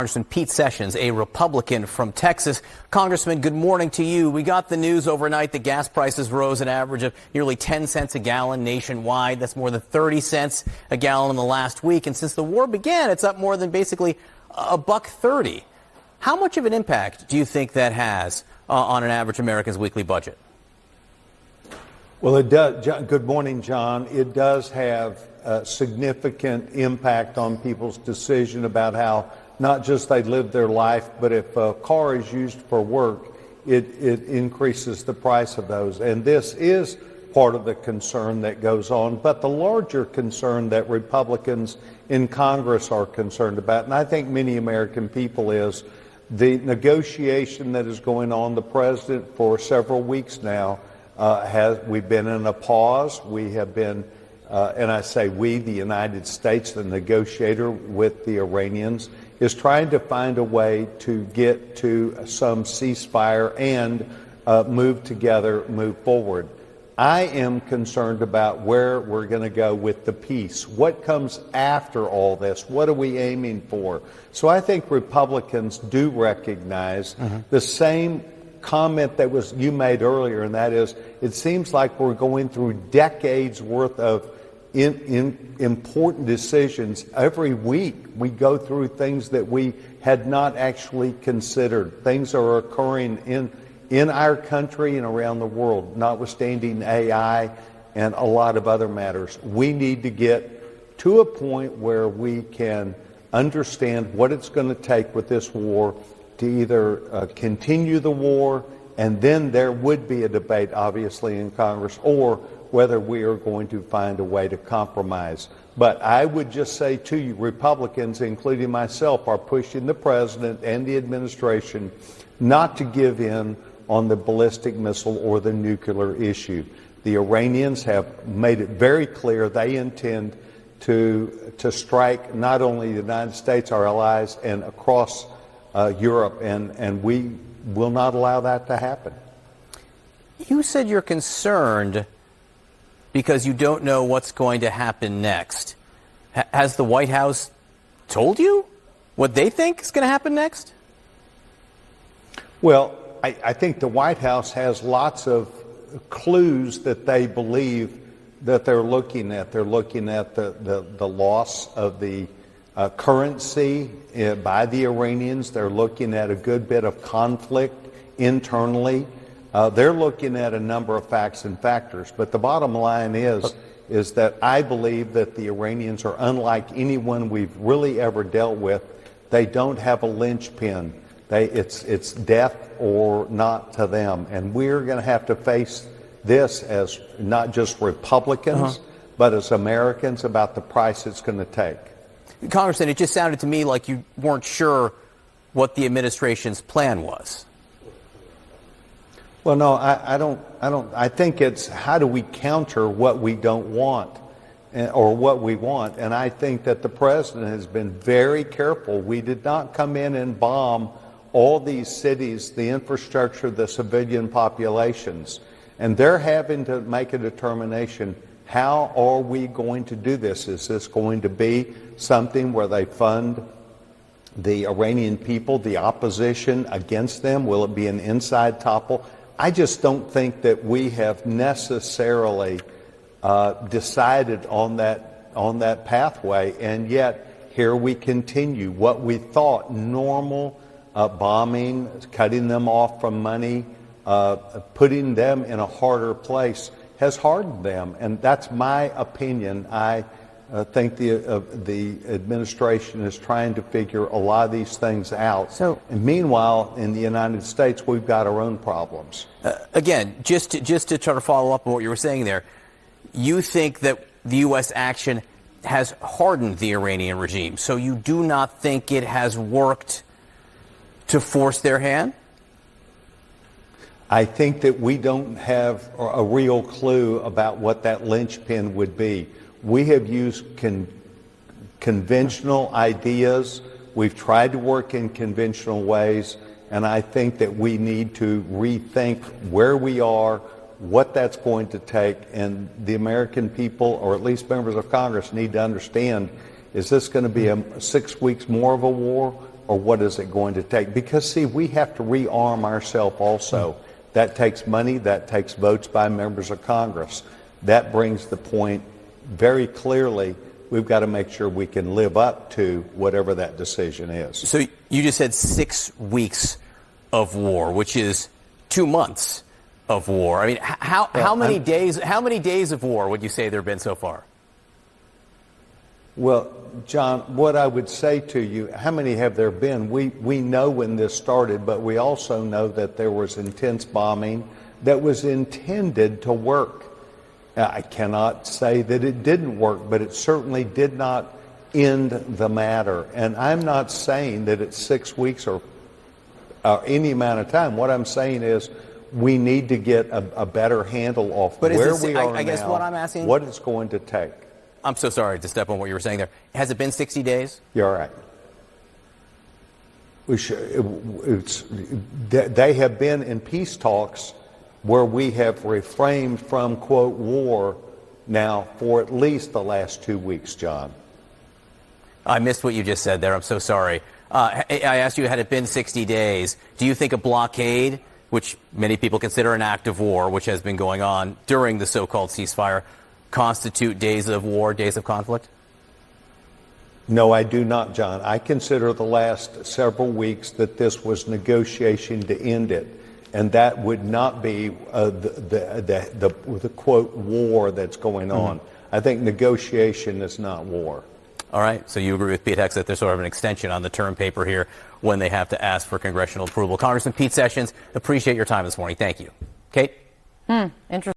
Congressman Pete Sessions, a Republican from Texas. Congressman, good morning to you. We got the news overnight that gas prices rose an average of nearly 10 cents a gallon nationwide. That's more than 30 cents a gallon in the last week. And since the war began, it's up more than basically $1.30. How much of an impact do you think that has on an average American's weekly budget? Well, it does. Good morning, John. It does have a significant impact on people's decision about how not just they live their life, but if a car is used for work, it increases the price of those. And this is part of the concern that goes on. But the larger concern that Republicans in Congress are concerned about, and I think many American people, is the negotiation that is going on. The president, for several weeks now, we've been in a pause. We have been, and I say we, the United States, the negotiator with the Iranians, is trying to find a way to get to some ceasefire and move together, move forward. I am concerned about where we're going to go with the peace. What comes after all this? What are we aiming for? So I think Republicans do recognize the same comment that you made earlier, and that is, it seems like we're going through decades worth of important decisions. Every week we go through things that we had not actually considered. Things are occurring in our country and around the world, notwithstanding AI and a lot of other matters. We need to get to a point where we can understand what it's going to take with this war to either continue the war, and then there would be a debate, obviously, in Congress, or whether we are going to find a way to compromise. But I would just say to you, Republicans, including myself, are pushing the president and the administration not to give in on the ballistic missile or the nuclear issue. The Iranians have made it very clear they intend to strike not only the United States, our allies, and across Europe, and we will not allow that to happen. You said you're concerned because you don't know what's going to happen next. Has the White House told you what they think is going to happen next? Well, I think the White House has lots of clues that they believe that they're looking at. They're looking at the loss of the currency by the Iranians. They're looking at a good bit of conflict internally. They're looking at a number of facts and factors. But the bottom line is that I believe that the Iranians are unlike anyone we've really ever dealt with. They don't have a linchpin. It's death or not to them. And we're going to have to face this as not just Republicans, but as Americans, about the price it's going to take. Congressman, it just sounded to me like you weren't sure what the administration's plan was. Well, no, I don't. I think it's how do we counter what we don't want or what we want. And I think that the president has been very careful. We did not come in and bomb all these cities, the infrastructure, the civilian populations. And they're having to make a determination. How are we going to do this? Is this going to be something where they fund the Iranian people, the opposition against them? Will it be an inside topple? I just don't think that we have necessarily decided on that pathway, and yet here we continue. What we thought normal bombing, cutting them off from money, putting them in a harder place has hardened them, and that's my opinion. I think the administration is trying to figure a lot of these things out. And meanwhile, in the United States, we've got our own problems. Again, just to try to follow up on what you were saying there, you think that the U.S. action has hardened the Iranian regime, so you do not think it has worked to force their hand? I think that we don't have a real clue about what that linchpin would be. We have used conventional ideas. We've tried to work in conventional ways, and I think that we need to rethink where we are, what that's going to take, and the American people, or at least members of Congress, need to understand, is this going to be 6 weeks more of a war, or what is it going to take? Because, see, we have to rearm ourselves also. That takes money, that takes votes by members of Congress. That brings the point very clearly. We've got to make sure we can live up to whatever that decision is. So you just said 6 weeks of war, which is 2 months of war. I mean, how many days of war would you say there have been so far? Well, John, what I would say to you, how many have there been? We know when this started, but we also know that there was intense bombing that was intended to work. I cannot say that it didn't work, but it certainly did not end the matter. And I'm not saying that it's 6 weeks or any amount of time. What I'm saying is we need to get a better handle off where we are now, I guess what I'm asking, what it's going to take. I'm so sorry to step on what you were saying there. Has it been 60 days? You're all right. They have been in peace talks where we have refrained from, quote, war now for at least the last 2 weeks, John. I missed what you just said there. I'm so sorry. I asked you, had it been 60 days, do you think a blockade, which many people consider an act of war, which has been going on during the so-called ceasefire, constitute days of war, days of conflict? No, I do not, John. I consider the last several weeks that this was negotiation to end it, and that would not be the quote war that's going on. I think negotiation is not war. All right. So you agree with Pete Hex that there's sort of an extension on the term paper here when they have to ask for congressional approval. Congressman Pete Sessions, appreciate your time this morning. Thank you. Kate? Interesting.